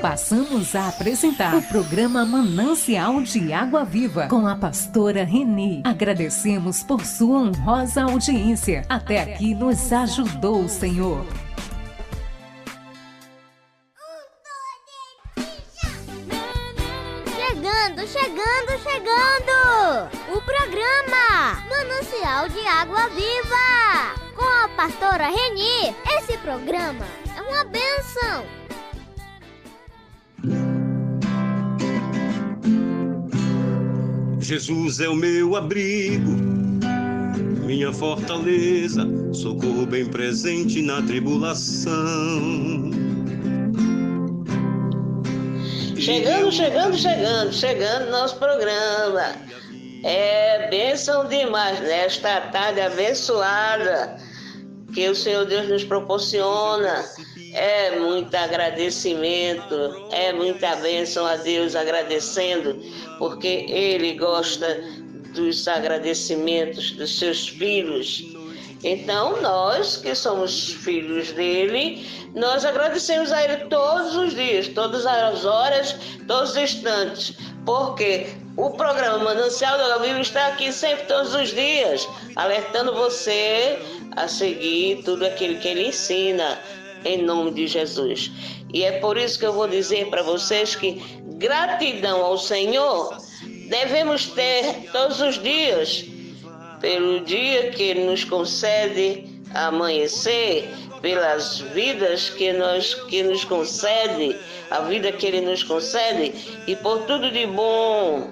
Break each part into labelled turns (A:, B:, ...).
A: Passamos a apresentar o programa Manancial de Água Viva com a pastora Reni. Agradecemos por sua honrosa audiência. Até aqui nos ajudou o Senhor.
B: Chegando! O programa Manancial de Água Viva com a pastora Reni. Esse programa é uma bênção.
C: Jesus é o meu abrigo, minha fortaleza, socorro bem presente na tribulação.
D: Chegando nosso programa. É bênção demais nesta tarde abençoada que o Senhor Deus nos proporciona. É muito agradecimento, é muita bênção a Deus agradecendo, porque Ele gosta dos agradecimentos dos seus filhos. Então, nós que somos filhos dele, nós agradecemos a ele todos os dias, todas as horas, todos os instantes, porque o programa Manancial da Água Viva está aqui sempre, todos os dias, alertando você a seguir tudo aquilo que ele ensina, em nome de Jesus. E é por isso que eu vou dizer para vocês que gratidão ao Senhor devemos ter todos os dias, pelo dia que Ele nos concede amanhecer, pelas vidas que nos concede, a vida que Ele nos concede, e por tudo de bom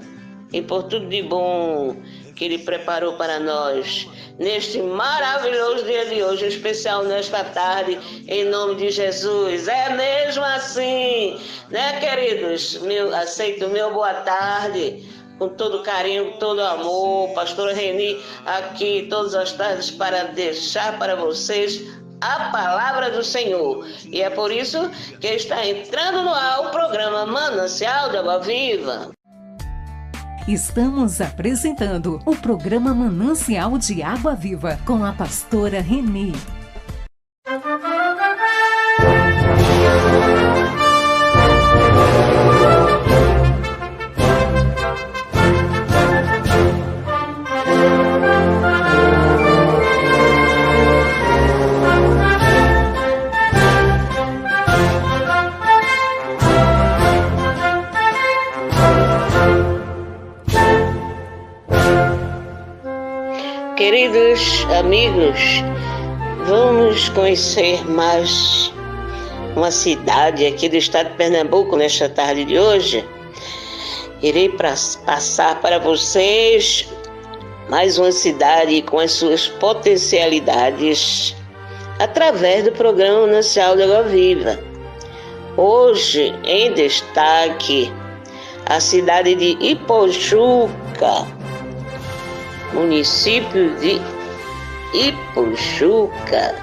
D: que Ele preparou para nós, neste maravilhoso dia de hoje, em especial nesta tarde, em nome de Jesus. É mesmo assim, né, queridos? Aceito o meu boa tarde, com todo carinho, com todo amor, pastora Reni, aqui todas as tardes para deixar para vocês a palavra do Senhor. E é por isso que está entrando no ar o programa Manancial de Água Viva.
A: Estamos apresentando o programa Manancial de Água Viva com a pastora Reni.
D: Queridos amigos, vamos conhecer mais uma cidade aqui do estado de Pernambuco nesta tarde de hoje. Irei passar para vocês mais uma cidade com as suas potencialidades através do programa Manancial de Água Viva. Hoje, em destaque, a cidade de Ipojuca, município de Ipojuca.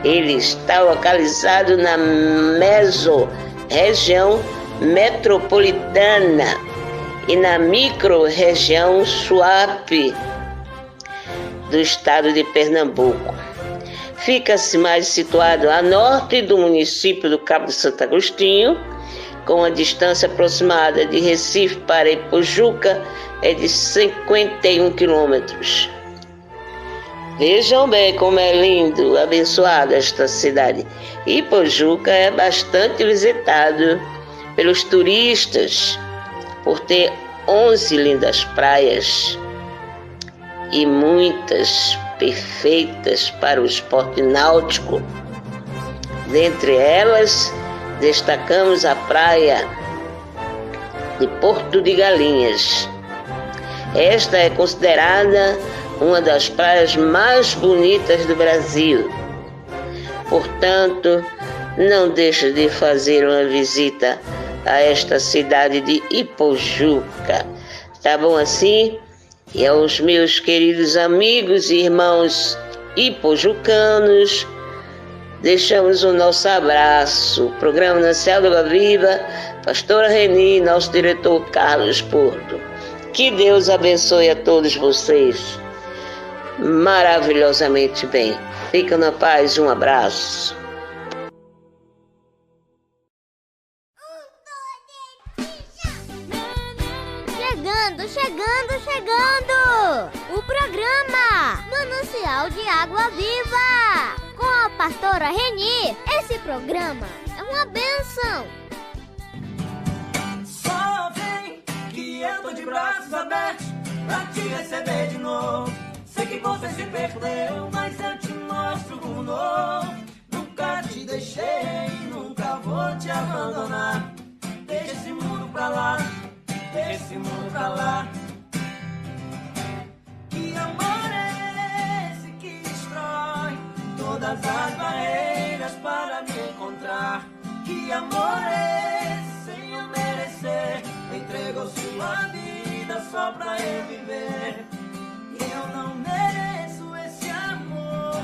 D: Ele está localizado na mesorregião metropolitana e na micro-região Suape do estado de Pernambuco. Fica-se mais situado a norte do município do Cabo de Santo Agostinho, com a distância aproximada de Recife para Ipojuca é de 51 quilômetros. Vejam bem como é lindo, abençoada esta cidade. Ipojuca é bastante visitado pelos turistas por ter 11 lindas praias e muitas perfeitas para o esporte náutico. Dentre elas, destacamos a praia de Porto de Galinhas. Esta é considerada uma das praias mais bonitas do Brasil. Portanto, não deixe de fazer uma visita a esta cidade de Ipojuca. Tá bom assim? E aos meus queridos amigos e irmãos ipojucanos, deixamos o nosso abraço. Programa Manancial da Água Viva, pastora Reni, nosso diretor Carlos Porto. Que Deus abençoe a todos vocês maravilhosamente bem. Fica na paz, um abraço.
B: Água Viva! Com a pastora Reni, esse programa é uma bênção!
E: Só vem que eu tô de braços abertos pra te receber de novo. Sei que você se perdeu, mas eu te mostro um novo. Nunca te deixei, nunca vou te abandonar. Deixa esse mundo pra lá, deixa esse mundo pra lá. Que amor é esse que destrói todas as barreiras para me encontrar? Que amor é esse sem eu merecer? Entregou sua vida só pra eu viver. Eu não mereço esse amor,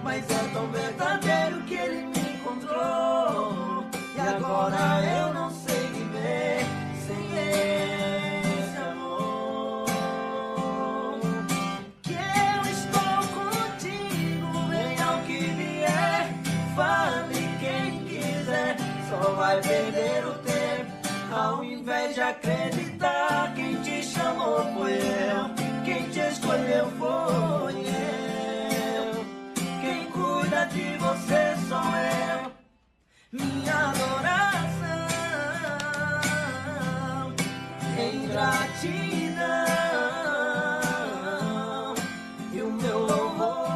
E: mas é tão verdadeiro que ele me encontrou. E agora eu não sei viver sem esse amor. Que eu estou contigo, venha o que vier. Fale quem quiser, só vai perder o tempo. Ao invés de acreditar, quem te chamou foi eu. Quem te escolheu foi eu. Quem cuida de você sou eu. Minha adoração em gratidão e o meu louvor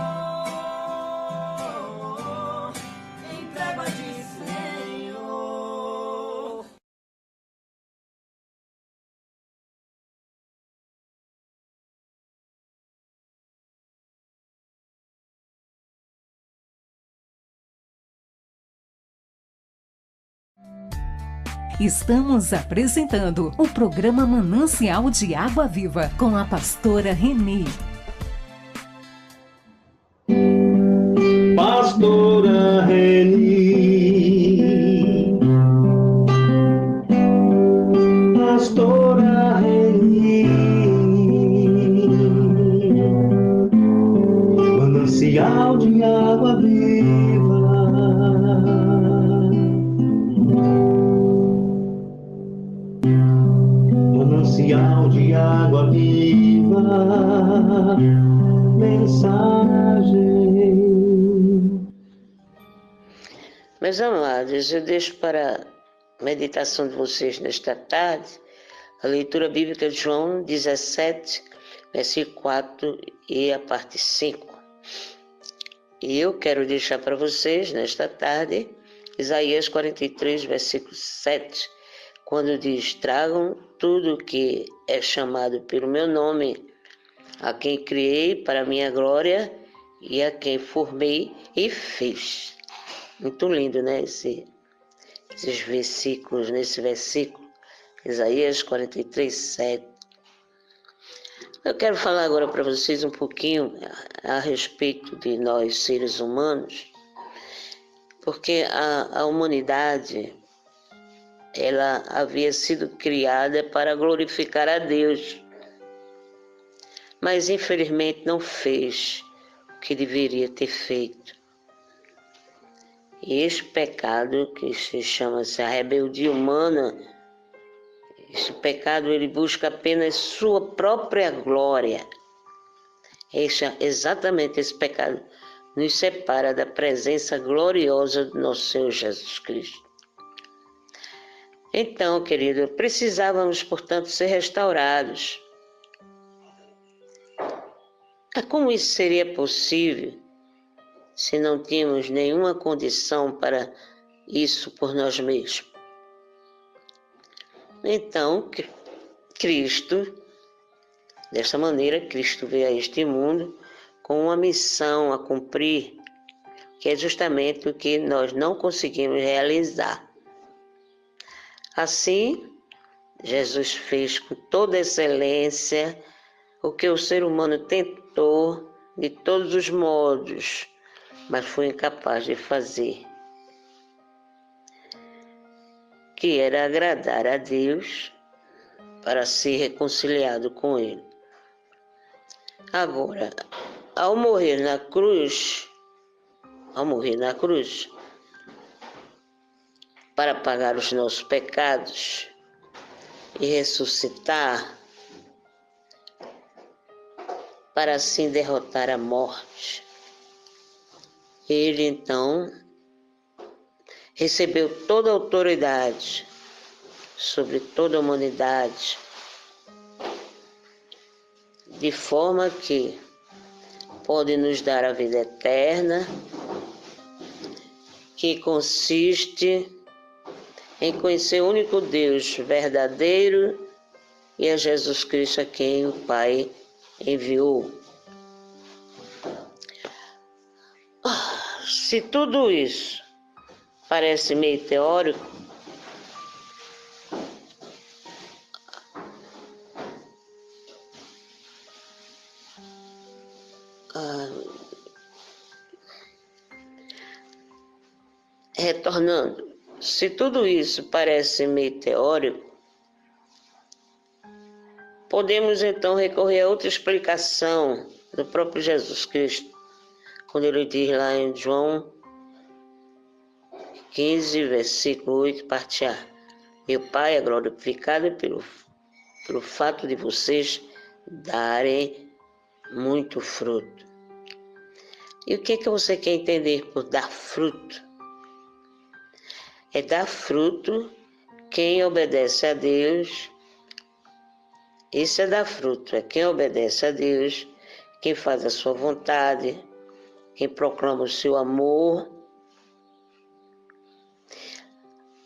E: entrego a ti, Senhor.
A: Estamos apresentando o programa Manancial de Água Viva com a pastora Reni.
C: Pastora Reni, Pastora Reni, manancial de água viva. Manancial de água viva, mensagem.
D: Meus amados, eu deixo para a meditação de vocês nesta tarde a leitura bíblica de João 17, versículo 4 e a parte 5. E eu quero deixar para vocês nesta tarde Isaías 43, versículo 7, quando diz: tragam tudo que é chamado pelo meu nome, a quem criei para a minha glória e a quem formei e fiz. Muito lindo, né? Esses versículos, nesse versículo, Isaías 43, 7. Eu quero falar agora para vocês um pouquinho a respeito de nós, seres humanos, porque a humanidade, ela havia sido criada para glorificar a Deus, mas infelizmente não fez o que deveria ter feito. E este pecado, que se chama-se a rebeldia humana, esse pecado ele busca apenas sua própria glória. Exatamente esse pecado nos separa da presença gloriosa do nosso Senhor Jesus Cristo. Então, querido, precisávamos, portanto, ser restaurados. Como isso seria possível se não tínhamos nenhuma condição para isso por nós mesmos? Então, Cristo, dessa maneira, Cristo veio a este mundo com uma missão a cumprir, que é justamente o que nós não conseguimos realizar. Assim, Jesus fez com toda excelência o que o ser humano tentou de todos os modos, mas foi incapaz de fazer, que era agradar a Deus para ser reconciliado com Ele. Agora, ao morrer na cruz, para pagar os nossos pecados e ressuscitar, para assim derrotar a morte, Ele, então, recebeu toda a autoridade sobre toda a humanidade, de forma que pode nos dar a vida eterna, que consiste em conhecer o único Deus verdadeiro e a Jesus Cristo a quem o Pai enviou. Se tudo isso parece meio teórico, retornando, se tudo isso parece meio teórico, podemos então recorrer a outra explicação do próprio Jesus Cristo, quando ele diz lá em João 15, versículo 8, parte A: meu Pai é glorificado pelo fato de vocês darem muito fruto. E o que você quer entender por dar fruto? É dar fruto quem obedece a Deus. Isso é dar fruto, é quem obedece a Deus, quem faz a sua vontade, quem proclama o seu amor,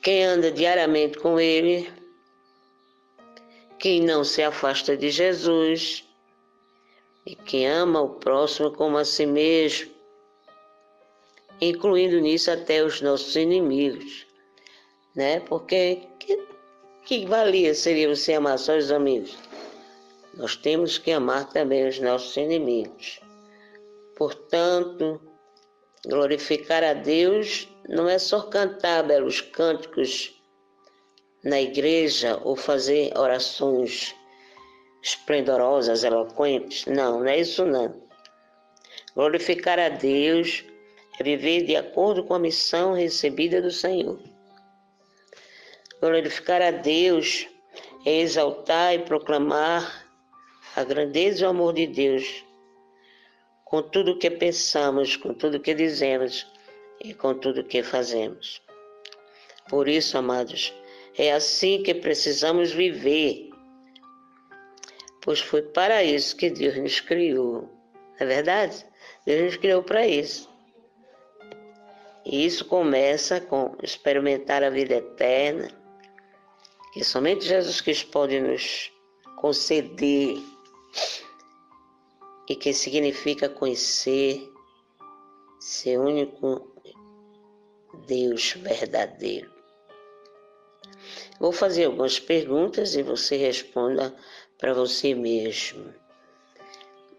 D: quem anda diariamente com Ele, quem não se afasta de Jesus e quem ama o próximo como a si mesmo, incluindo nisso até os nossos inimigos, né? Porque que valia seria você amar só os amigos? Nós temos que amar também os nossos inimigos. Portanto, glorificar a Deus não é só cantar belos cânticos na igreja ou fazer orações esplendorosas, eloquentes. Não é isso não. Glorificar a Deus é viver de acordo com a missão recebida do Senhor. Glorificar a Deus é exaltar e proclamar a grandeza e o amor de Deus com tudo o que pensamos, com tudo o que dizemos e com tudo o que fazemos. Por isso, amados, é assim que precisamos viver, pois foi para isso que Deus nos criou. Não é verdade? Deus nos criou para isso. E isso começa com experimentar a vida eterna, que somente Jesus Cristo pode nos conceder, e que significa conhecer seu único Deus verdadeiro. Vou fazer algumas perguntas e você responda para você mesmo.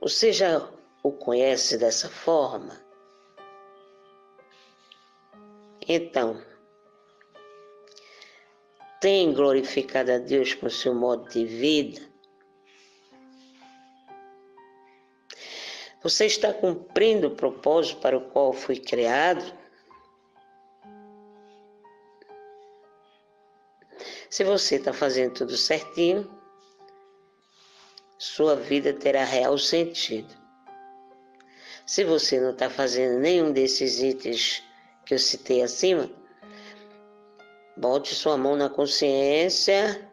D: Você já o conhece dessa forma? Então, tem glorificado a Deus com seu modo de vida? Você está cumprindo o propósito para o qual foi criado? Se você está fazendo tudo certinho, sua vida terá real sentido. Se você não está fazendo nenhum desses itens que eu citei acima, bote sua mão na consciência,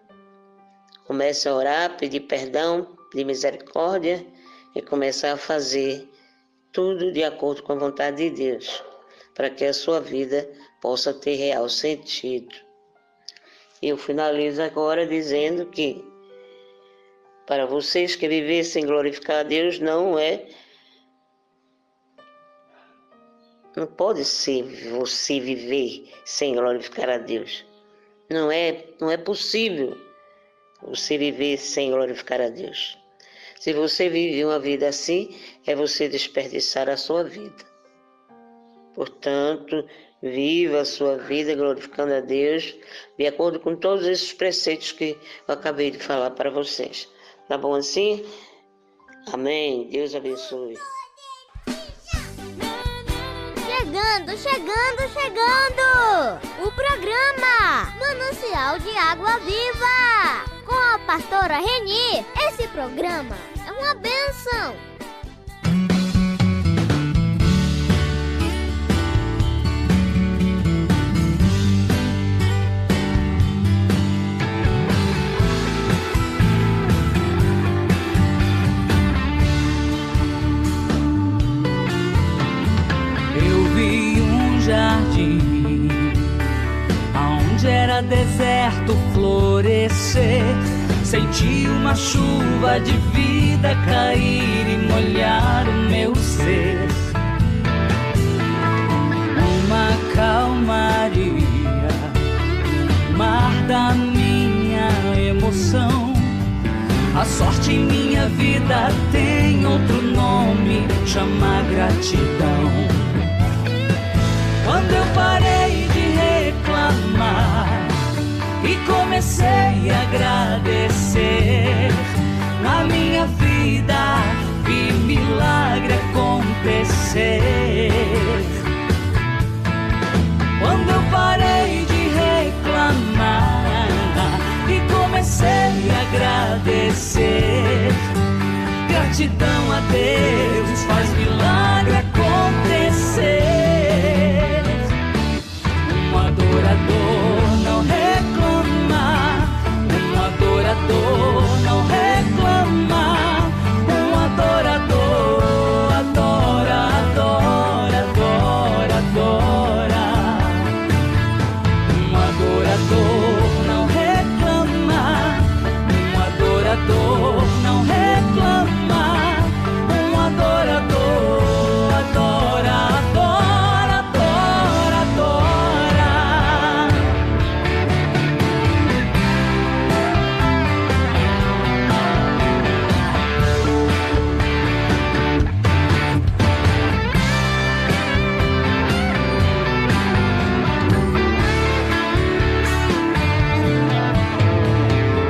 D: comece a orar, pedir perdão, pedir misericórdia e começar a fazer tudo de acordo com a vontade de Deus, para que a sua vida possa ter real sentido. Eu finalizo agora dizendo que para vocês que viver sem glorificar a Deus não pode ser você viver sem glorificar a Deus. Não é possível você viver sem glorificar a Deus. Se você vive uma vida assim, é você desperdiçar a sua vida. Portanto, viva a sua vida glorificando a Deus, de acordo com todos esses preceitos que eu acabei de falar para vocês. Tá bom assim? Amém. Deus abençoe.
B: Chegando! O programa Manancial de Água Viva, com a pastora Reni. Esse programa é uma bênção.
E: vi um jardim aonde era deserto florescer. Senti uma chuva de vida cair e molhar o meu ser. Uma calmaria, mar da minha emoção. A sorte em minha vida tem outro nome, chama gratidão. Quando eu parei de reclamar e comecei a agradecer, na minha vida vi milagre acontecer. Quando eu parei de reclamar e comecei a agradecer, gratidão a Deus faz milagre acontecer. Um adorador não reclama, um adorador não reclama, um adorador adora, adora, adora, adora. Um adorador não reclama, um adorador não reclama, um adorador adora, adora, adora, adora.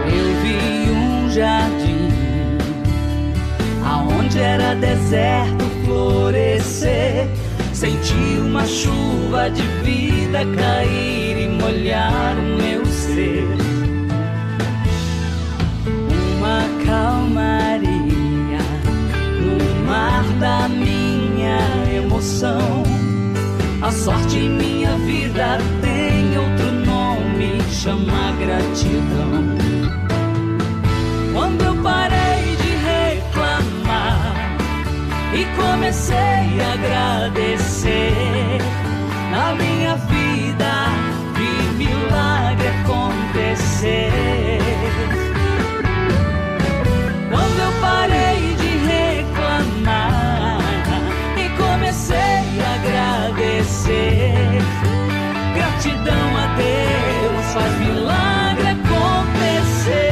E: Eu vi um jardim aonde era deserto florescer. Senti uma chuva de vida cair e molhar o meu ser. Uma calmaria no mar da minha emoção. A sorte em minha vida tem outro nome, chama gratidão. Quando eu parei de reclamar e comecei a agradecer, na minha vida vi milagre acontecer. Quando eu parei de reclamar e comecei a agradecer, gratidão a Deus faz milagre acontecer.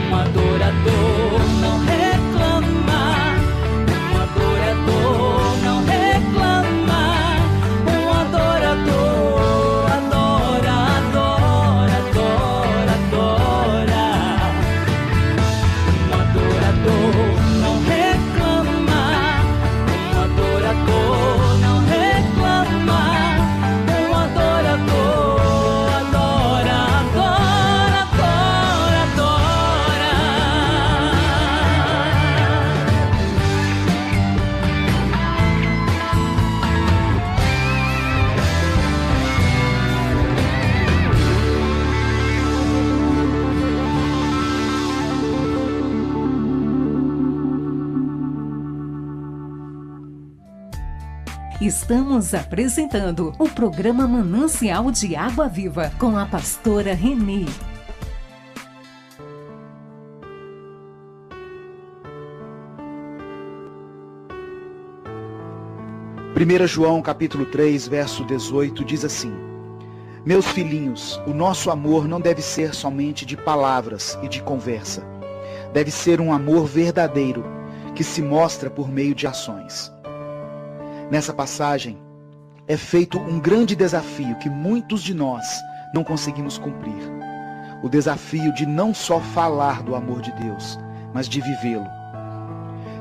E: Um adorador não reclama, um adorador não reclama, um adorador adora, adora, adora, adora. Um adorador não reclama, um adorador não reclama, um adorador adora, adora, adora, adora.
A: Estamos apresentando o programa Manancial de Água Viva com a pastora Renê.
F: Primeira João capítulo 3, verso 18 diz assim: Meus filhinhos, o nosso amor não deve ser somente de palavras e de conversa. Deve ser um amor verdadeiro, que se mostra por meio de ações. Nessa passagem, é feito um grande desafio que muitos de nós não conseguimos cumprir. O desafio de não só falar do amor de Deus, mas de vivê-lo.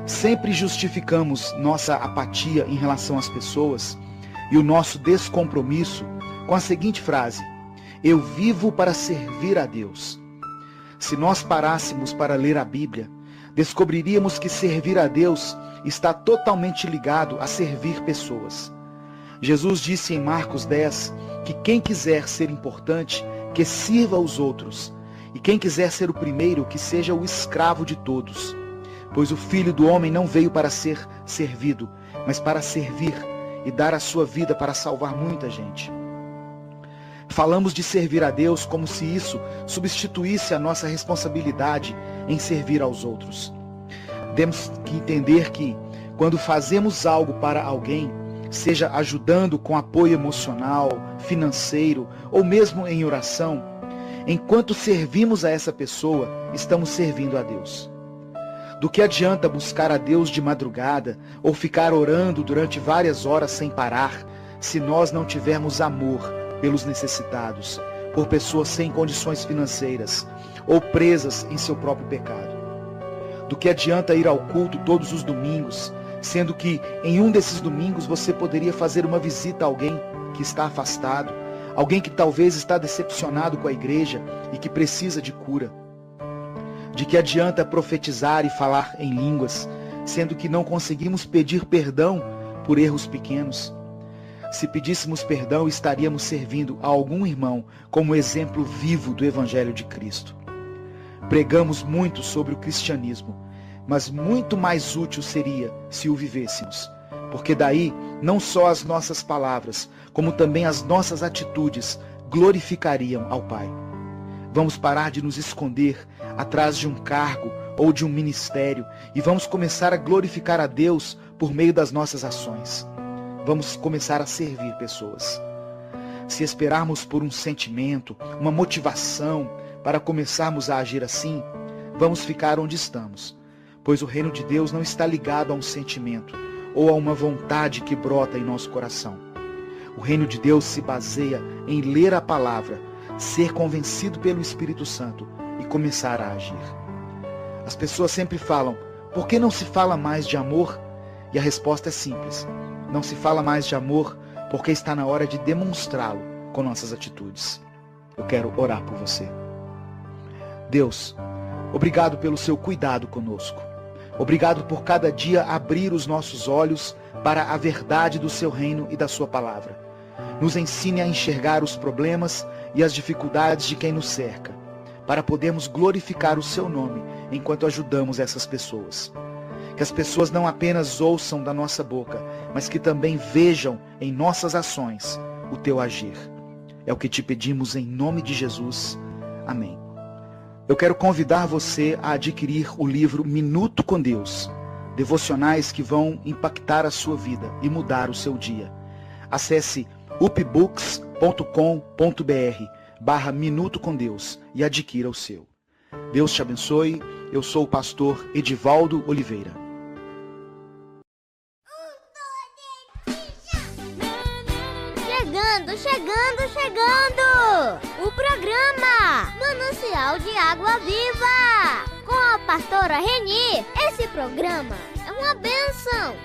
F: Sempre justificamos nossa apatia em relação às pessoas e o nosso descompromisso com a seguinte frase: eu vivo para servir a Deus. Se nós parássemos para ler a Bíblia, descobriríamos que servir a Deus está totalmente ligado a servir pessoas. Jesus disse em Marcos 10 que quem quiser ser importante, que sirva aos outros, e quem quiser ser o primeiro, que seja o escravo de todos. Pois o Filho do Homem não veio para ser servido, mas para servir e dar a sua vida para salvar muita gente. Falamos de servir a Deus como se isso substituísse a nossa responsabilidade em servir aos outros. Temos que entender que, quando fazemos algo para alguém, seja ajudando com apoio emocional, financeiro ou mesmo em oração, enquanto servimos a essa pessoa, estamos servindo a Deus. Do que adianta buscar a Deus de madrugada ou ficar orando durante várias horas sem parar, se nós não tivermos amor pelos necessitados, por pessoas sem condições financeiras ou presas em seu próprio pecado? Do que adianta ir ao culto todos os domingos, sendo que em um desses domingos você poderia fazer uma visita a alguém que está afastado, alguém que talvez está decepcionado com a igreja e que precisa de cura? De que adianta profetizar e falar em línguas, sendo que não conseguimos pedir perdão por erros pequenos? Se pedíssemos perdão, estaríamos servindo a algum irmão como exemplo vivo do Evangelho de Cristo. Pregamos muito sobre o cristianismo, mas muito mais útil seria se o vivêssemos, porque daí não só as nossas palavras, como também as nossas atitudes glorificariam ao Pai. Vamos parar de nos esconder atrás de um cargo ou de um ministério e vamos começar a glorificar a Deus por meio das nossas ações. Vamos começar a servir pessoas. Se esperarmos por um sentimento, uma motivação para começarmos a agir assim, vamos ficar onde estamos, pois o reino de Deus não está ligado a um sentimento ou a uma vontade que brota em nosso coração. O reino de Deus se baseia em ler a palavra, ser convencido pelo Espírito Santo e começar a agir. As pessoas sempre falam: por que não se fala mais de amor? E a resposta é simples: não se fala mais de amor porque está na hora de demonstrá-lo com nossas atitudes. Eu quero orar por você. Deus, obrigado pelo seu cuidado conosco. Obrigado por cada dia abrir os nossos olhos para a verdade do seu reino e da sua palavra. Nos ensine a enxergar os problemas e as dificuldades de quem nos cerca, para podermos glorificar o seu nome enquanto ajudamos essas pessoas. Que as pessoas não apenas ouçam da nossa boca, mas que também vejam em nossas ações o teu agir. É o que te pedimos em nome de Jesus. Amém. Eu quero convidar você a adquirir o livro Minuto com Deus, devocionais que vão impactar a sua vida e mudar o seu dia. Acesse upbooks.com.br/Minuto com Deus e adquira o seu. Deus te abençoe. Eu sou o pastor Edivaldo Oliveira.
B: Chegando! O programa Manancial de Água Viva, com a pastora Reni. Esse programa é uma bênção.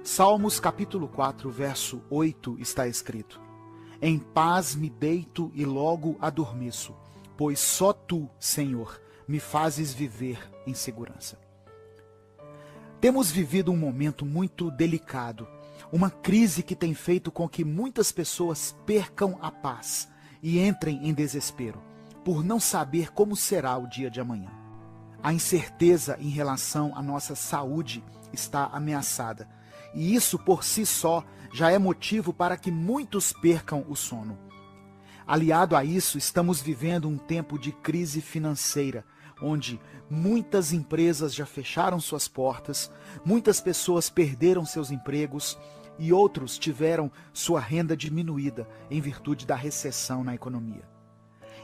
F: Salmos capítulo 4, verso 8 está escrito: em paz me deito e logo adormeço, pois só tu, Senhor, me fazes viver em segurança. Temos vivido um momento muito delicado, uma crise que tem feito com que muitas pessoas percam a paz e entrem em desespero, por não saber como será o dia de amanhã. A incerteza em relação à nossa saúde está ameaçada, e isso por si só já é motivo para que muitos percam o sono. Aliado a isso, estamos vivendo um tempo de crise financeira, onde muitas empresas já fecharam suas portas, muitas pessoas perderam seus empregos e outros tiveram sua renda diminuída em virtude da recessão na economia.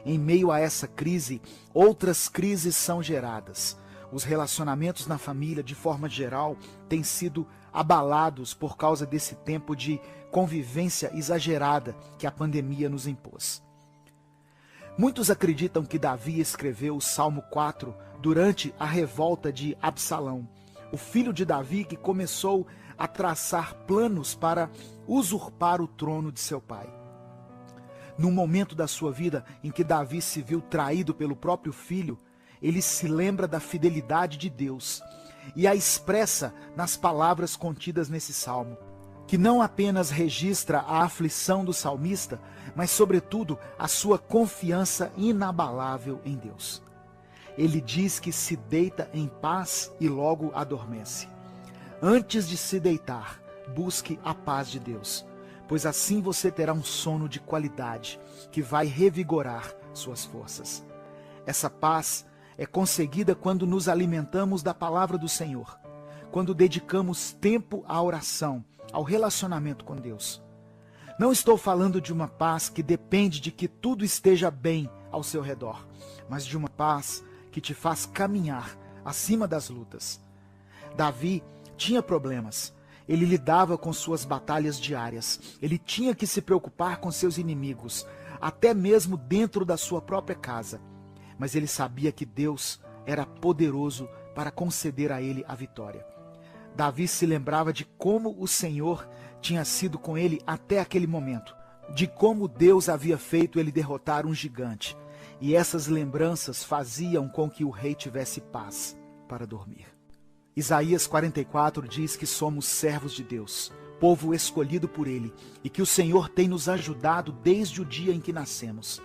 F: Em meio a essa crise, outras crises são geradas. Os relacionamentos na família, de forma geral, têm sido abalados por causa desse tempo de convivência exagerada que a pandemia nos impôs. Muitos acreditam que Davi escreveu o Salmo 4 durante a revolta de Absalão, o filho de Davi que começou a traçar planos para usurpar o trono de seu pai. No momento da sua vida em que Davi se viu traído pelo próprio filho, ele se lembra da fidelidade de Deus e a expressa nas palavras contidas nesse salmo, que não apenas registra a aflição do salmista, mas sobretudo a sua confiança inabalável em Deus. ele diz que se deita em paz e logo adormece. Antes de se deitar, busque a paz de Deus, pois assim você terá um sono de qualidade que vai revigorar suas forças. Essa paz é conseguida quando nos alimentamos da palavra do Senhor, quando dedicamos tempo à oração, ao relacionamento com Deus. Não estou falando de uma paz que depende de que tudo esteja bem ao seu redor, mas de uma paz que te faz caminhar acima das lutas. Davi tinha problemas. Ele lidava com suas batalhas diárias. Ele tinha que se preocupar com seus inimigos, até mesmo dentro da sua própria casa. Mas ele sabia que Deus era poderoso para conceder a ele a vitória. Davi se lembrava de como o Senhor tinha sido com ele até aquele momento, de como Deus havia feito ele derrotar um gigante. E essas lembranças faziam com que o rei tivesse paz para dormir. Isaías 44 diz que somos servos de Deus, povo escolhido por Ele, e que o Senhor tem nos ajudado desde o dia em que nascemos.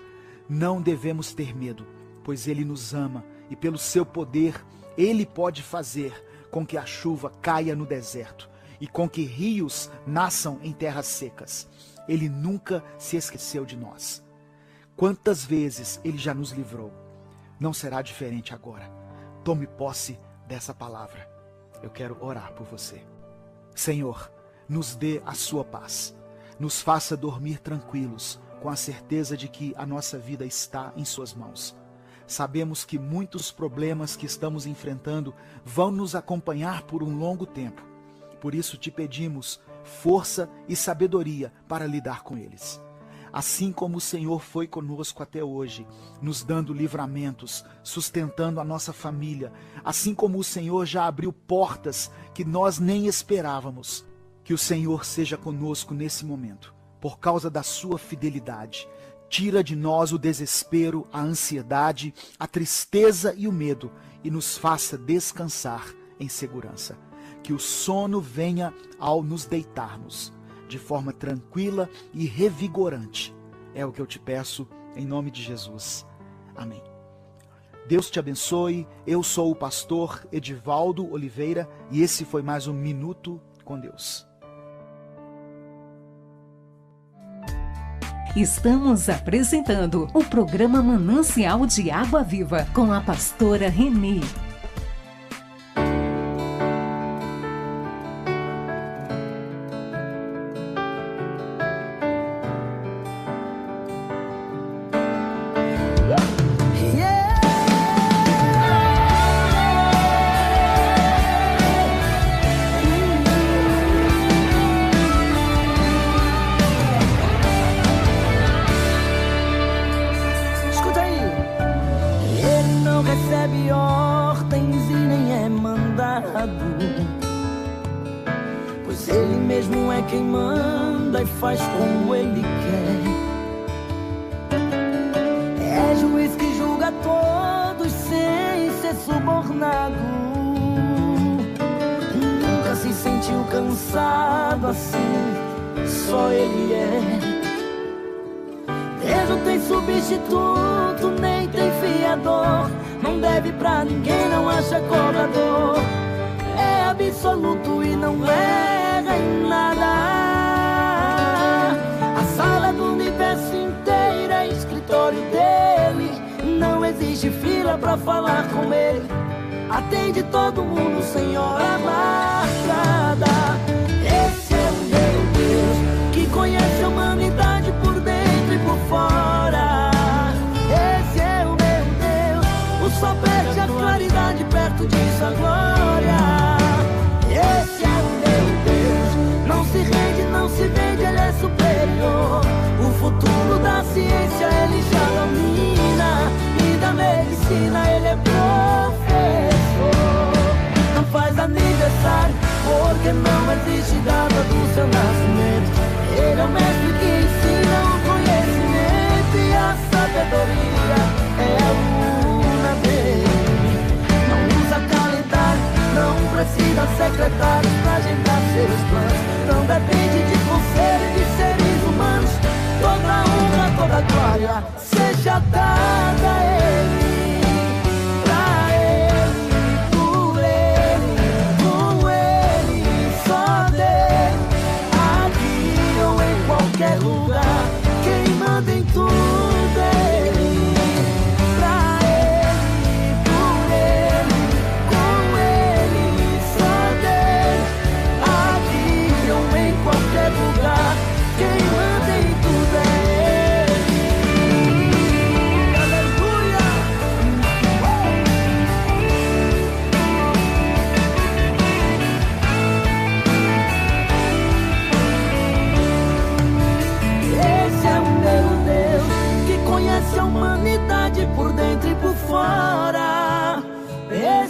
F: Não devemos ter medo, pois Ele nos ama, e pelo seu poder, Ele pode fazer com que a chuva caia no deserto, e com que rios nasçam em terras secas. Ele nunca se esqueceu de nós. Quantas vezes Ele já nos livrou. Não será diferente agora. Tome posse dessa palavra. Eu quero orar por você. Senhor, nos dê a sua paz. Nos faça dormir tranquilos, com a certeza de que a nossa vida está em suas mãos. Sabemos que muitos problemas que estamos enfrentando vão nos acompanhar por um longo tempo. Por isso te pedimos força e sabedoria para lidar com eles. Assim como o Senhor foi conosco até hoje, nos dando livramentos, sustentando a nossa família, assim como o Senhor já abriu portas que nós nem esperávamos, que o Senhor seja conosco nesse momento, por causa da sua fidelidade. Tira de nós o desespero, a ansiedade, a tristeza e o medo, e nos faça descansar em segurança. Que o sono venha ao nos deitarmos, de forma tranquila e revigorante. É o que eu te peço, em nome de Jesus. Amém. Deus te abençoe. Eu sou o pastor Edivaldo Oliveira e esse foi mais um Minuto com Deus.
A: Estamos apresentando o programa Manancial de Água Viva com a pastora Reni.
E: Pois ele mesmo é quem manda e faz como ele quer. É juiz que julga todos sem ser subornado. Nunca se sentiu cansado assim, só ele é. Deus não tem substituto, nem tem fiador. Não deve pra ninguém, não acha cobrador. É absoluto e não erra em nada. A sala do universo inteiro é escritório dele. Não existe fila pra falar com ele. Atende todo mundo sem hora marcada. Esse é o meu Deus, que conhece a humanidade por dentro e por fora. Esse é o meu Deus, o sol perde a claridade perto de sua glória. Esse é o meu Deus, não se rende, não se vende, ele é superior. O futuro da ciência ele já domina, e da medicina ele é professor. Não faz aniversário, porque não existe data do seu nascimento. Ele é o mestre que ensina o conhecimento e a sabedoria é a aluna dele. Não usa calendário, não precisa secretário pra agendar seus planos. Não depende de conselho de seres humanos. Toda honra, toda glória seja dada a ele. Pra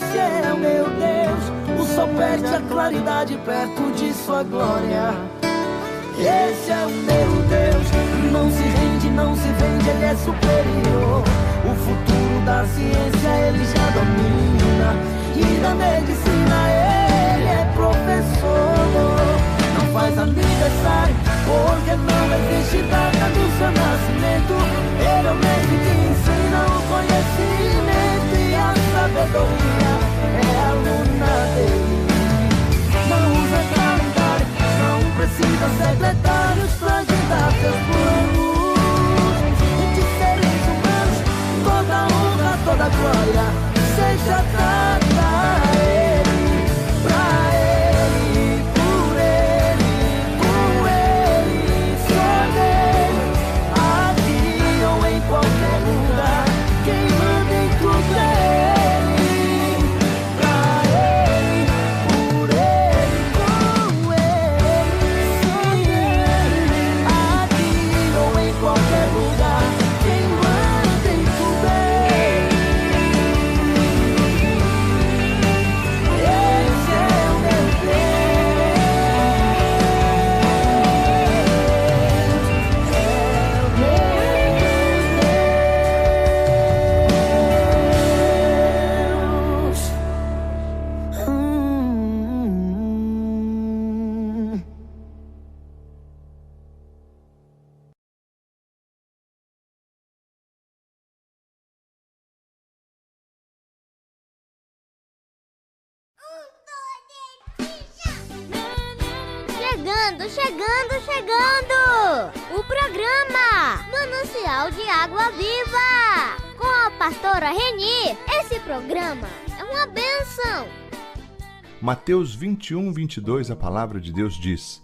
E: Esse é o meu Deus. O sol perde a claridade perto de sua glória. Esse é o meu Deus. Não se rende, não se vende, ele é superior. O futuro da ciência ele já domina, e da medicina ele é professor. Não faz aniversário porque não existe data do seu nascimento. Ele é o mesmo que ensina o conhecimento, e a sabedoria é aluna dele. Não usa calendário, não precisa secretários pra agendar seus planos. E de seres humanos, toda honra, toda glória seja dada a ele, pra ele, por ele, com ele, só nele, aqui ou em qualquer lugar. Quem manda em tudo é ele, pra ele, por ele, com ele, só nele, aqui ou em qualquer lugar. Quem manda em tudo é ele. Esse é o meu Deus.
B: Chegando! O programa Manancial de Água Viva, com a pastora Reni. Esse programa é uma bênção.
G: Mateus 21, 22, a palavra de Deus diz: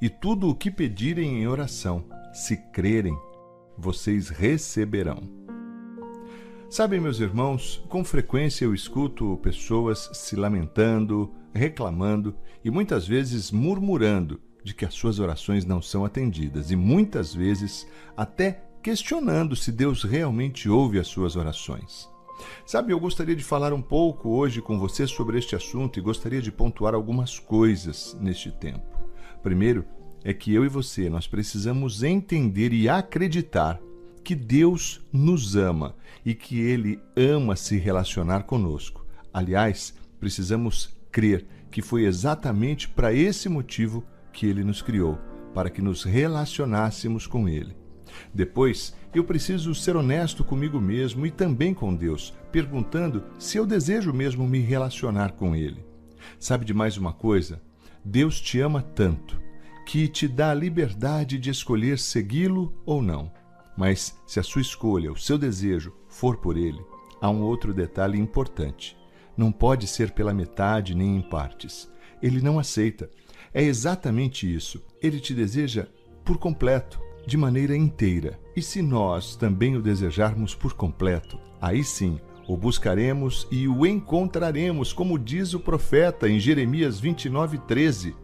G: E tudo o que pedirem em oração, se crerem, vocês receberão. Sabem, meus irmãos, com frequência eu escuto pessoas se lamentando, reclamando e muitas vezes murmurando de que as suas orações não são atendidas, e muitas vezes até questionando se Deus realmente ouve as suas orações. Sabe, eu gostaria de falar um pouco hoje com você sobre este assunto e gostaria de pontuar algumas coisas neste tempo. Primeiro, é que eu e você, nós precisamos entender e acreditar que Deus nos ama e que Ele ama se relacionar conosco. Aliás, precisamos crer que foi exatamente para esse motivo que Ele nos criou, para que nos relacionássemos com Ele. Depois, eu preciso ser honesto comigo mesmo e também com Deus, perguntando se eu desejo mesmo me relacionar com Ele. Sabe de mais uma coisa? Deus te ama tanto que te dá a liberdade de escolher segui-lo ou não. Mas se a sua escolha, o seu desejo, for por Ele, há um outro detalhe importante. Não pode ser pela metade nem em partes. Ele não aceita. É exatamente isso. Ele te deseja por completo, de maneira inteira. E se nós também o desejarmos por completo, aí sim o buscaremos e o encontraremos, como diz o profeta em Jeremias 29:13.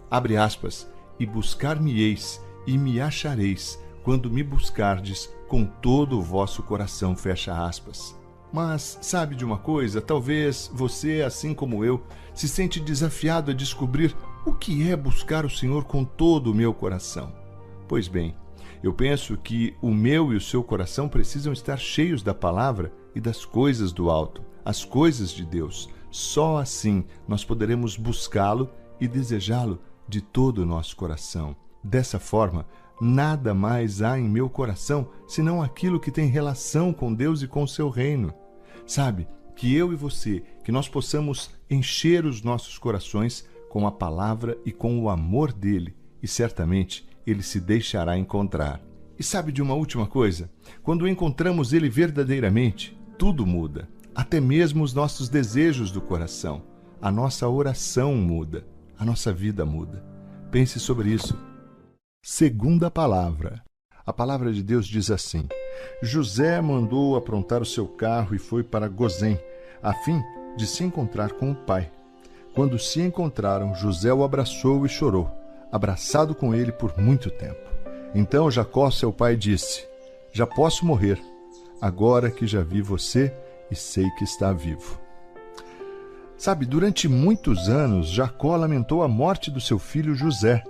G: Abre aspas, e buscar-me-eis e me achareis, quando me buscardes com todo o vosso coração, fecha aspas. Mas sabe de uma coisa? Talvez você, assim como eu, se sente desafiado a descobrir o que é buscar o Senhor com todo o meu coração. Pois bem, eu penso que o meu e o seu coração precisam estar cheios da palavra e das coisas do alto, as coisas de Deus. Só assim nós poderemos buscá-lo e desejá-lo de todo o nosso coração. Dessa forma, nada mais há em meu coração senão aquilo que tem relação com Deus e com o seu reino. Sabe, que eu e você, que nós possamos encher os nossos corações com a palavra e com o amor dele, e certamente ele se deixará encontrar. E sabe de uma última coisa? Quando encontramos ele verdadeiramente, tudo muda, até mesmo os nossos desejos do coração. A nossa oração muda, a nossa vida muda. Pense sobre isso. Segunda palavra. A palavra de Deus diz assim: José mandou aprontar o seu carro e foi para Gozém, a fim de se encontrar com o pai. Quando se encontraram, José o abraçou e chorou, abraçado com ele por muito tempo. Então Jacó, seu pai, disse: Já posso morrer, agora que já vi você e sei que está vivo. Sabe, durante muitos anos, Jacó lamentou a morte do seu filho José.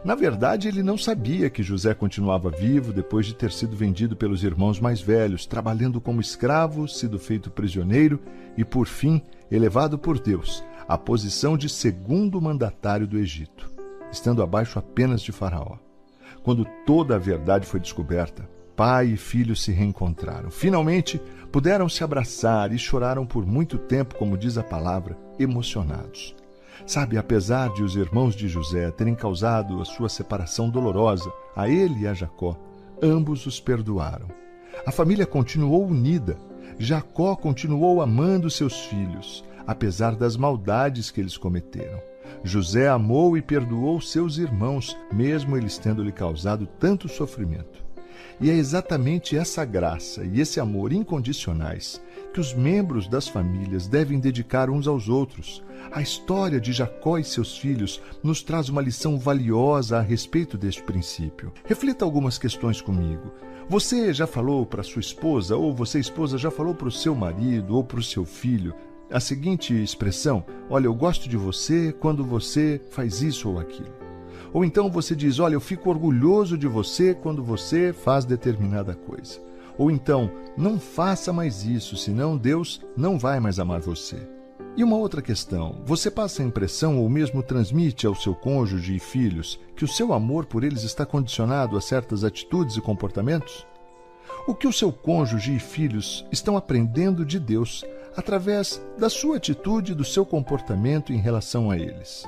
G: Na verdade, ele não sabia que José continuava vivo depois de ter sido vendido pelos irmãos mais velhos, trabalhando como escravo, sido feito prisioneiro e, por fim, elevado por Deus à posição de segundo mandatário do Egito, estando abaixo apenas de Faraó. Quando toda a verdade foi descoberta, pai e filho se reencontraram. Finalmente, puderam se abraçar e choraram por muito tempo, como diz a palavra, emocionados. Sabe, apesar de os irmãos de José terem causado a sua separação dolorosa a ele e a Jacó, ambos os perdoaram. A família continuou unida. Jacó continuou amando seus filhos, apesar das maldades que eles cometeram. José amou e perdoou seus irmãos, mesmo eles tendo-lhe causado tanto sofrimento. E é exatamente essa graça e esse amor incondicionais que os membros das famílias devem dedicar uns aos outros. A história de Jacó e seus filhos nos traz uma lição valiosa a respeito deste princípio. Reflita algumas questões comigo. Você já falou para sua esposa, ou você, esposa, já falou para o seu marido ou para o seu filho a seguinte expressão: olha, eu gosto de você quando você faz isso ou aquilo. Ou então você diz: olha, eu fico orgulhoso de você quando você faz determinada coisa. Ou então, não faça mais isso, senão Deus não vai mais amar você. E uma outra questão: você passa a impressão ou mesmo transmite ao seu cônjuge e filhos que o seu amor por eles está condicionado a certas atitudes e comportamentos? O que o seu cônjuge e filhos estão aprendendo de Deus através da sua atitude e do seu comportamento em relação a eles?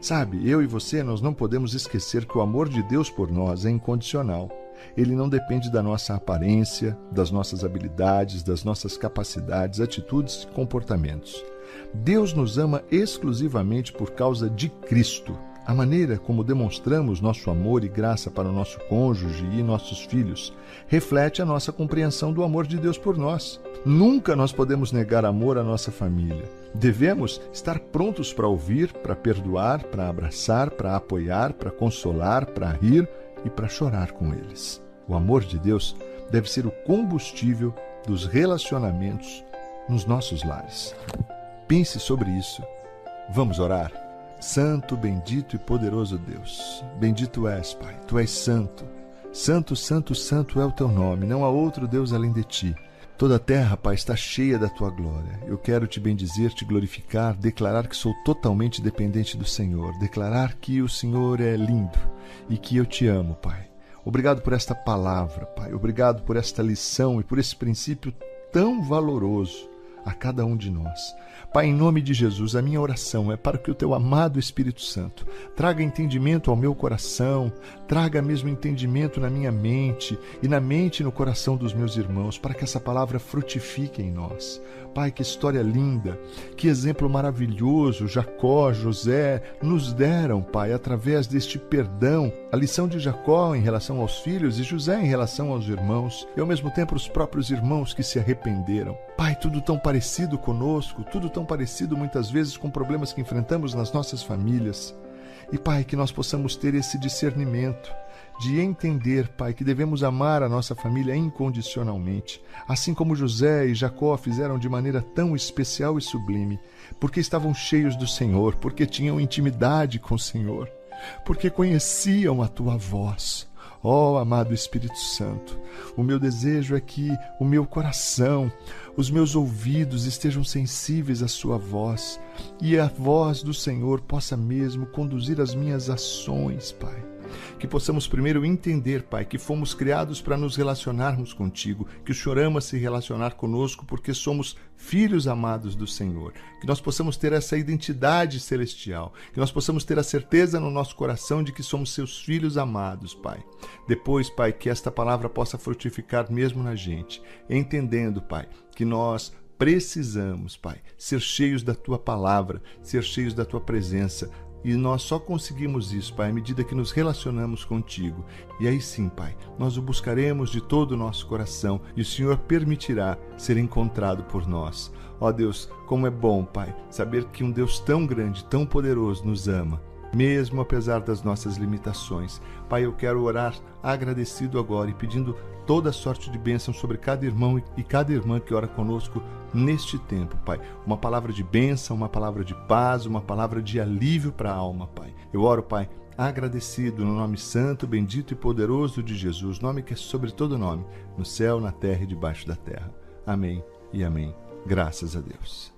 G: Sabe, eu e você, nós não podemos esquecer que o amor de Deus por nós é incondicional. Ele não depende da nossa aparência, das nossas habilidades, das nossas capacidades, atitudes e comportamentos. Deus nos ama exclusivamente por causa de Cristo. A maneira como demonstramos nosso amor e graça para o nosso cônjuge e nossos filhos reflete a nossa compreensão do amor de Deus por nós. Nunca nós podemos negar amor à nossa família. Devemos estar prontos para ouvir, para perdoar, para abraçar, para apoiar, para consolar, para rir e para chorar com eles. O amor de Deus deve ser o combustível dos relacionamentos nos nossos lares. Pense sobre isso. Vamos orar? Santo, bendito e poderoso Deus, bendito és, Pai, Tu és santo. Santo, santo, santo é o Teu nome, não há outro Deus além de Ti. Toda a terra, Pai, está cheia da Tua glória. Eu quero Te bendizer, Te glorificar, declarar que sou totalmente dependente do Senhor, declarar que o Senhor é lindo e que eu Te amo, Pai. Obrigado por esta palavra, Pai. Obrigado por esta lição e por esse princípio tão valoroso a cada um de nós. Pai, em nome de Jesus, a minha oração é para que o Teu amado Espírito Santo traga entendimento ao meu coração, traga mesmo entendimento na minha mente e na mente e no coração dos meus irmãos, para que essa palavra frutifique em nós. Pai, que história linda, que exemplo maravilhoso Jacó, José nos deram, Pai, através deste perdão. A lição de Jacó em relação aos filhos e José em relação aos irmãos, e ao mesmo tempo os próprios irmãos que se arrependeram. Pai, tudo tão parecido conosco, tudo tão parecido muitas vezes com problemas que enfrentamos nas nossas famílias. E, Pai, que nós possamos ter esse discernimento de entender, Pai, que devemos amar a nossa família incondicionalmente, assim como José e Jacó fizeram de maneira tão especial e sublime, porque estavam cheios do Senhor, porque tinham intimidade com o Senhor, porque conheciam a Tua voz. Ó, amado Espírito Santo, o meu desejo é que o meu coração, os meus ouvidos estejam sensíveis à Sua voz e a voz do Senhor possa mesmo conduzir as minhas ações, Pai. Que possamos primeiro entender, Pai, que fomos criados para nos relacionarmos contigo, que o Senhor ama se relacionar conosco porque somos filhos amados do Senhor. Que nós possamos ter essa identidade celestial, que nós possamos ter a certeza no nosso coração de que somos seus filhos amados, Pai. Depois, Pai, que esta palavra possa frutificar mesmo na gente, entendendo, Pai, que nós precisamos, Pai, ser cheios da Tua palavra, ser cheios da Tua presença. E nós só conseguimos isso, Pai, à medida que nos relacionamos contigo. E aí sim, Pai, nós o buscaremos de todo o nosso coração e o Senhor permitirá ser encontrado por nós. Ó Deus, como é bom, Pai, saber que um Deus tão grande, tão poderoso nos ama. mesmo apesar das nossas limitações. Pai, eu quero orar agradecido agora e pedindo toda sorte de bênção sobre cada irmão e cada irmã que ora conosco neste tempo, Pai. Uma palavra de bênção, uma palavra de paz, uma palavra de alívio para a alma, Pai. Eu oro, Pai, agradecido no nome santo, bendito e poderoso de Jesus, nome que é sobre todo nome, no céu, na terra e debaixo da terra. Amém e amém. Graças a Deus.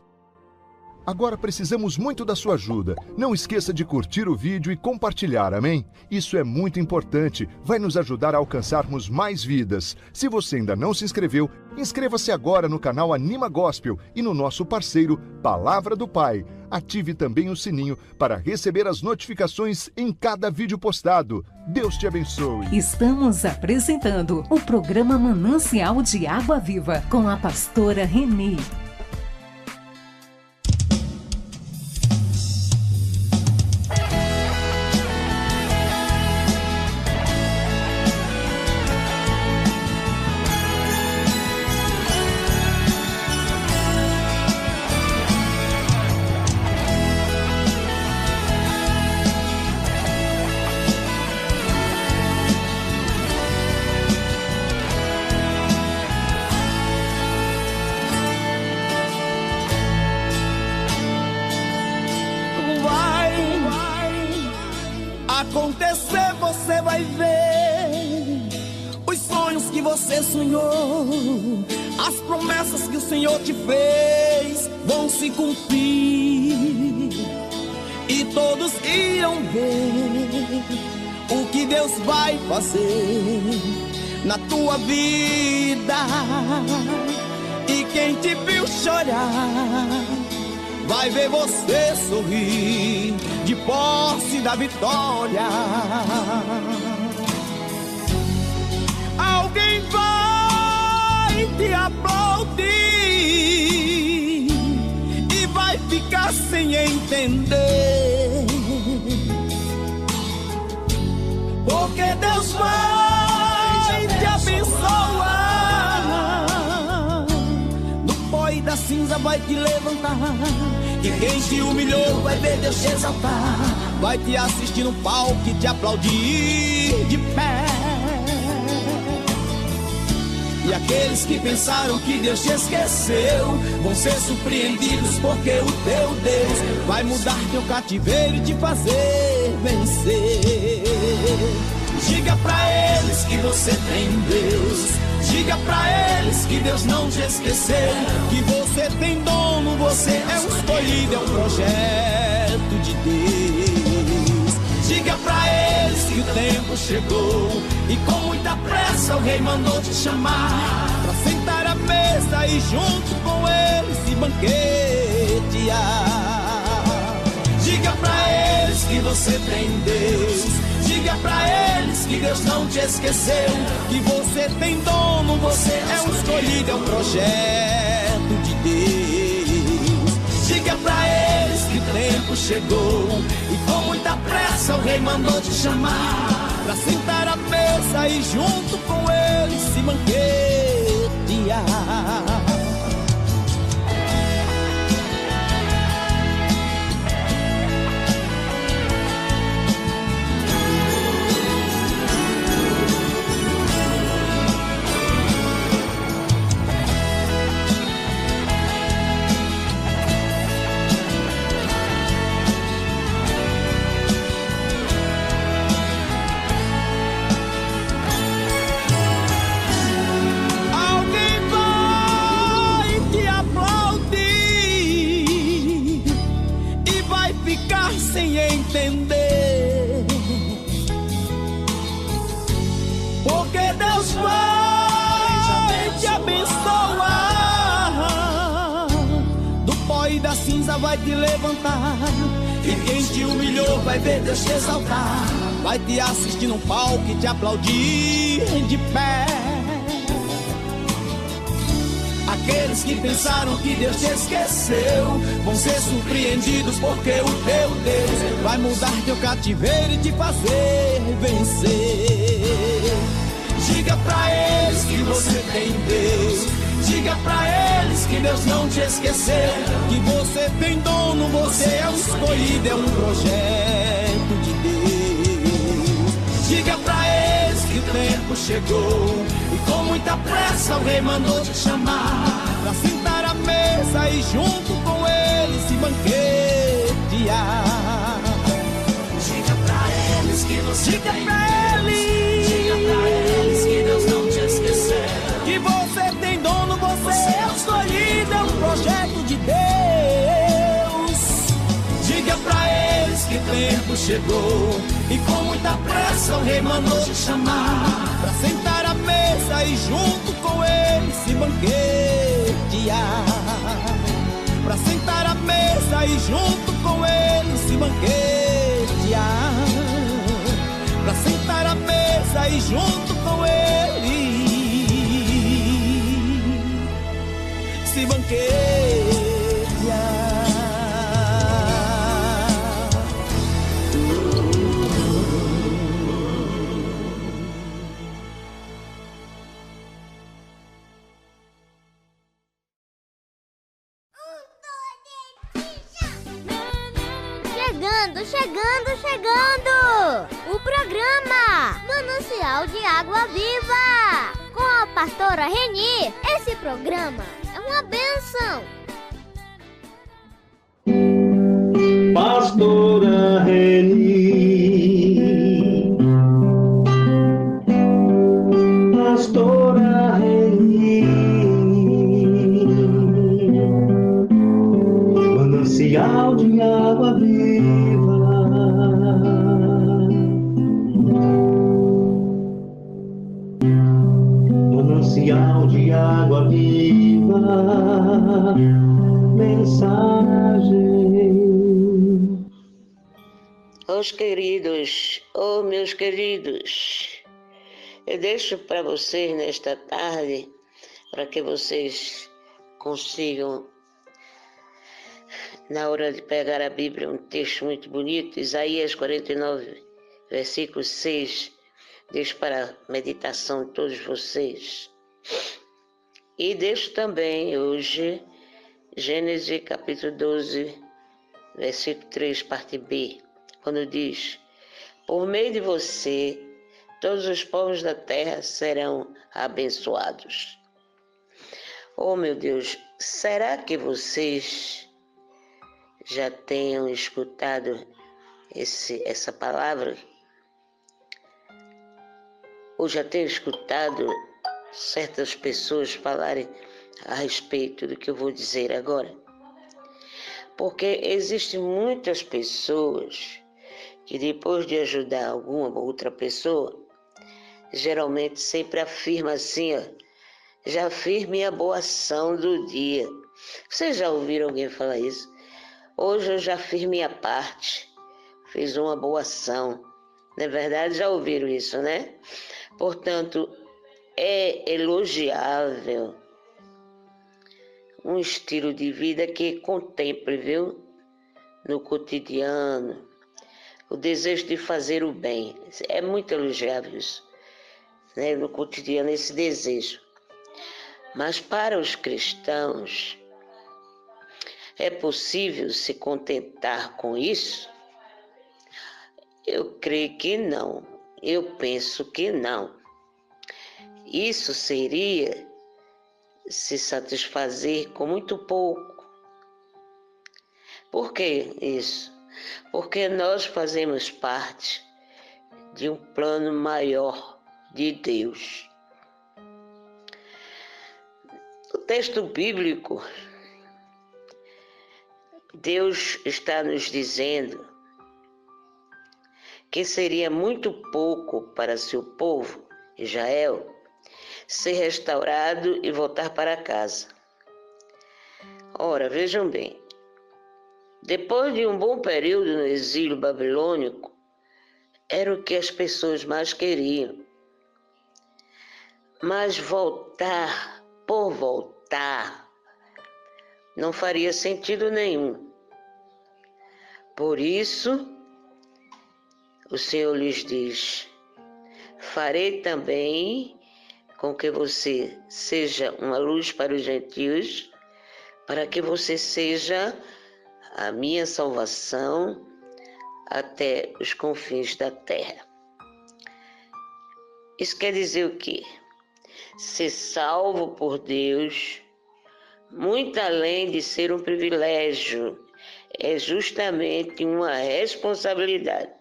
H: Agora precisamos muito da sua ajuda. Não esqueça de curtir o vídeo e compartilhar, amém? Isso é muito importante, vai nos ajudar a alcançarmos mais vidas. Se você ainda não se inscreveu, inscreva-se agora no canal Anima Gospel e no nosso parceiro Palavra do Pai. Ative também o sininho para receber as notificações em cada vídeo postado. Deus te abençoe.
A: Estamos apresentando o programa Manancial de Água Viva com a pastora Renê.
E: Acontecer, você vai ver os sonhos que você sonhou, as promessas que o Senhor te fez vão se cumprir e todos irão ver o que Deus vai fazer na tua vida. E quem te viu chorar vai ver você sorrir de posse da vitória. Alguém vai te aplaudir e vai ficar sem entender, porque Deus vai te abençoar, do pó e da cinza vai te levantar. E quem te humilhou vai ver Deus te exaltar, vai te assistir no palco e te aplaudir de pé. E aqueles que pensaram que Deus te esqueceu vão ser surpreendidos, porque o teu Deus vai mudar teu cativeiro e te fazer vencer. Diga pra eles que você tem Deus, diga pra eles que Deus não te esqueceu, que você tem dono, você é um escolhido, é um projeto de Deus. Diga pra eles que o tempo chegou e com muita pressa o rei mandou te chamar pra sentar à mesa e junto com eles se banquetear. Diga pra eles que você tem Deus, diga pra eles que Deus não te esqueceu, que você tem dono, você é um escolhido, é um projeto de Deus. Diga pra eles que o tempo chegou e com muita pressa o rei mandou te chamar pra sentar à mesa e junto com eles se banquetear. Entender, porque Deus vai te abençoar, do pó e da cinza vai te levantar, e quem te humilhou vai ver Deus te exaltar, vai te assistir no palco e te aplaudir de pé. Aqueles que pensaram que Deus te esqueceu vão ser surpreendidos, porque o teu Deus vai mudar teu cativeiro e te fazer vencer. Diga pra eles que você tem Deus, Diga pra eles que Deus não te esqueceu, que você tem dono, você é o escolhido, é um projeto de Deus. Diga pra eles que o tempo chegou e com muita pressa o rei mandou te chamar pra sentar à mesa e junto com ele se banquetear. Diga pra eles que você Diga pra eles que Deus não te esqueceu, que você tem dono, você é o escolhido, é um projeto de Deus. Diga pra eles que o tempo chegou e com muita pressa o rei mandou te chamar pra sentar à mesa e junto com ele se banquetear. Pra sentar à mesa e junto com ele se banquetear. Pra sentar à mesa e junto com ele se banquetear.
B: Chegando! O programa Manancial de Água Viva, com a pastora Reni. Esse programa é uma bênção.
C: Pastora Reni, Pastora Reni, manancial de água viva, manancial de água viva, mensagem.
D: Meus queridos, eu deixo para vocês nesta tarde, para que vocês consigam, na hora de pegar a Bíblia, um texto muito bonito, Isaías 49, versículo 6, deixo para a meditação de todos vocês. E deixo também hoje Gênesis capítulo 12, versículo 3, parte B, quando diz: por meio de você, todos os povos da terra serão abençoados. Oh, meu Deus, será que vocês já tenham escutado essa palavra? Ou já tenham escutado certas pessoas falarem a respeito do que eu vou dizer agora? Porque existem muitas pessoas que depois de ajudar alguma outra pessoa, geralmente sempre afirma assim, ó, já fiz minha boa ação do dia. Vocês já ouviram alguém falar isso? Hoje eu já fiz minha parte, fiz uma boa ação. Na verdade, já ouviram isso, né? Portanto, é elogiável um estilo de vida que contemple, viu, no cotidiano, o desejo de fazer o bem. É muito elogiável isso, né? No cotidiano, esse desejo. Mas para os cristãos, é possível se contentar com isso? Eu creio que não. Eu penso que não. Isso seria se satisfazer com muito pouco. Por que isso? Porque nós fazemos parte de um plano maior de Deus. No texto bíblico, Deus está nos dizendo que seria muito pouco para seu povo, Israel, ser restaurado e voltar para casa. Ora, vejam bem, depois de um bom período no exílio babilônico, era o que as pessoas mais queriam. Mas voltar por voltar não faria sentido nenhum. Por isso, o Senhor lhes diz: farei também com que você seja uma luz para os gentios, para que você seja a minha salvação até os confins da terra. Isso quer dizer o quê? Ser salvo por Deus, muito além de ser um privilégio, é justamente uma responsabilidade.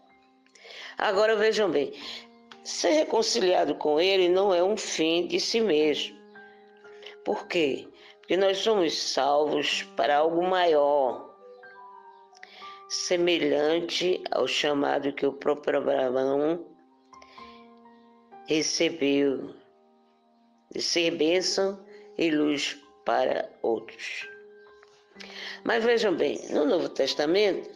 D: Agora vejam bem, ser reconciliado com Ele não é um fim de si mesmo. Por quê? Porque nós somos salvos para algo maior, semelhante ao chamado que o próprio Abraão recebeu, de ser bênção e luz para outros. Mas vejam bem, no Novo Testamento,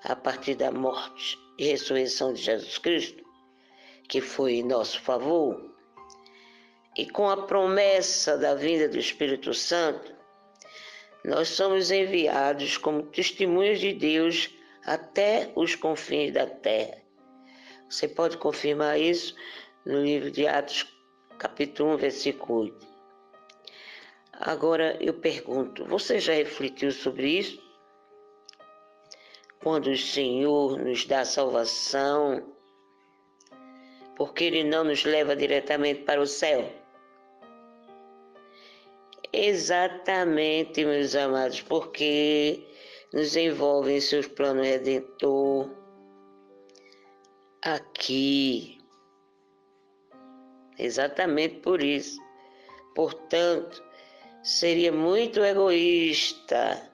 D: a partir da morte e ressurreição de Jesus Cristo, que foi em nosso favor, e com a promessa da vinda do Espírito Santo, nós somos enviados como testemunhos de Deus até os confins da terra. Você pode confirmar isso no livro de Atos, capítulo 1, versículo 8. Agora eu pergunto, você já refletiu sobre isso? Quando o Senhor nos dá salvação, porque Ele não nos leva diretamente para o céu? Exatamente, meus amados, porque nos envolve em seus planos redentor aqui. Exatamente por isso. Portanto, seria muito egoísta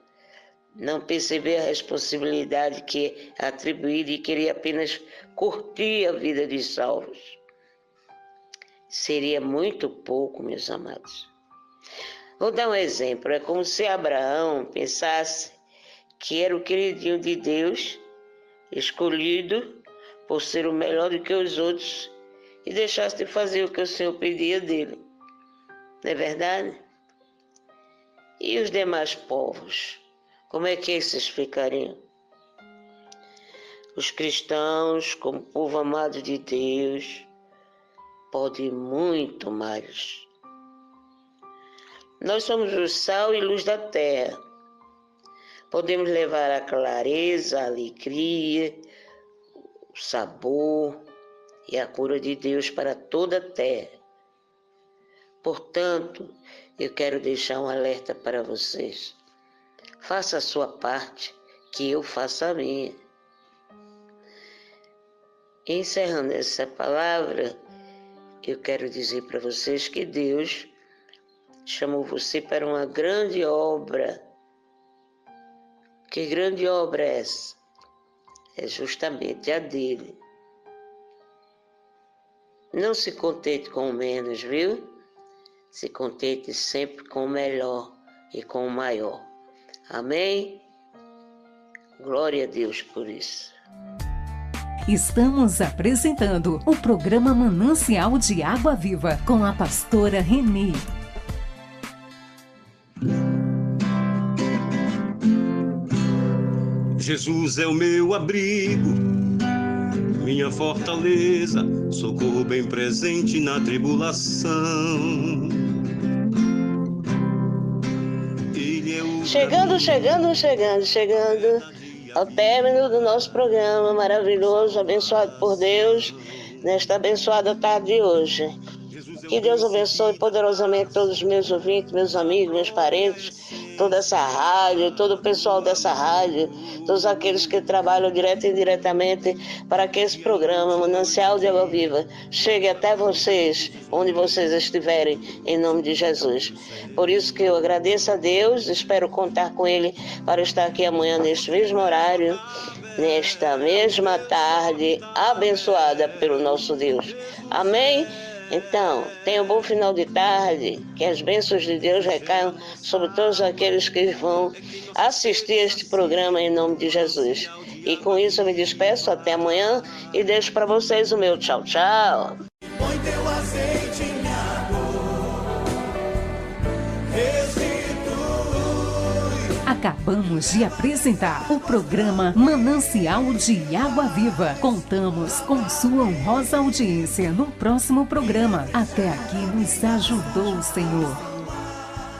D: não perceber a responsabilidade que é atribuída e querer apenas curtir a vida de salvos. Seria muito pouco, meus amados. Vou dar um exemplo. É como se Abraão pensasse que era o queridinho de Deus, escolhido por ser o melhor do que os outros, e deixasse de fazer o que o Senhor pedia dele. Não é verdade? E os demais povos? Como é que esses ficariam? Os cristãos, como povo amado de Deus, podem muito mais. Nós somos o sal e luz da terra. Podemos levar a clareza, a alegria, o sabor e a cura de Deus para toda a terra. Portanto, eu quero deixar um alerta para vocês. Faça a sua parte, que eu faça a minha. Encerrando essa palavra, eu quero dizer para vocês que Deus chamou você para uma grande obra. Que grande obra é essa? É justamente a dele. Não se contente com o menos, viu? Se contente sempre com o melhor e com o maior. Amém? Glória a Deus por isso.
A: Estamos apresentando o programa Manancial de Água Viva com a pastora Renê.
I: Jesus é o meu abrigo, minha fortaleza, socorro bem presente na tribulação. Ele é o chegando ao término do nosso programa maravilhoso, abençoado por Deus, nesta abençoada tarde de hoje. Que Deus abençoe poderosamente todos os meus ouvintes, meus amigos, meus parentes, toda essa rádio, todo o pessoal dessa rádio, todos aqueles que trabalham direto e indiretamente para que esse programa Manancial de Água Viva chegue até vocês, onde vocês estiverem, em nome de Jesus. Por isso que eu agradeço a Deus, espero contar com Ele para estar aqui amanhã neste mesmo horário, nesta mesma tarde, abençoada pelo nosso Deus. Amém? Então, tenha um bom final de tarde, que as bênçãos de Deus recaiam sobre todos aqueles que vão assistir este programa em nome de Jesus. E com isso eu me despeço até amanhã e deixo para vocês o meu tchau, tchau.
E: Põe teu azeite em água, restitui.
A: Acabamos de apresentar o programa Manancial de Água Viva. Contamos com sua honrosa audiência no próximo programa. Até aqui nos ajudou o Senhor.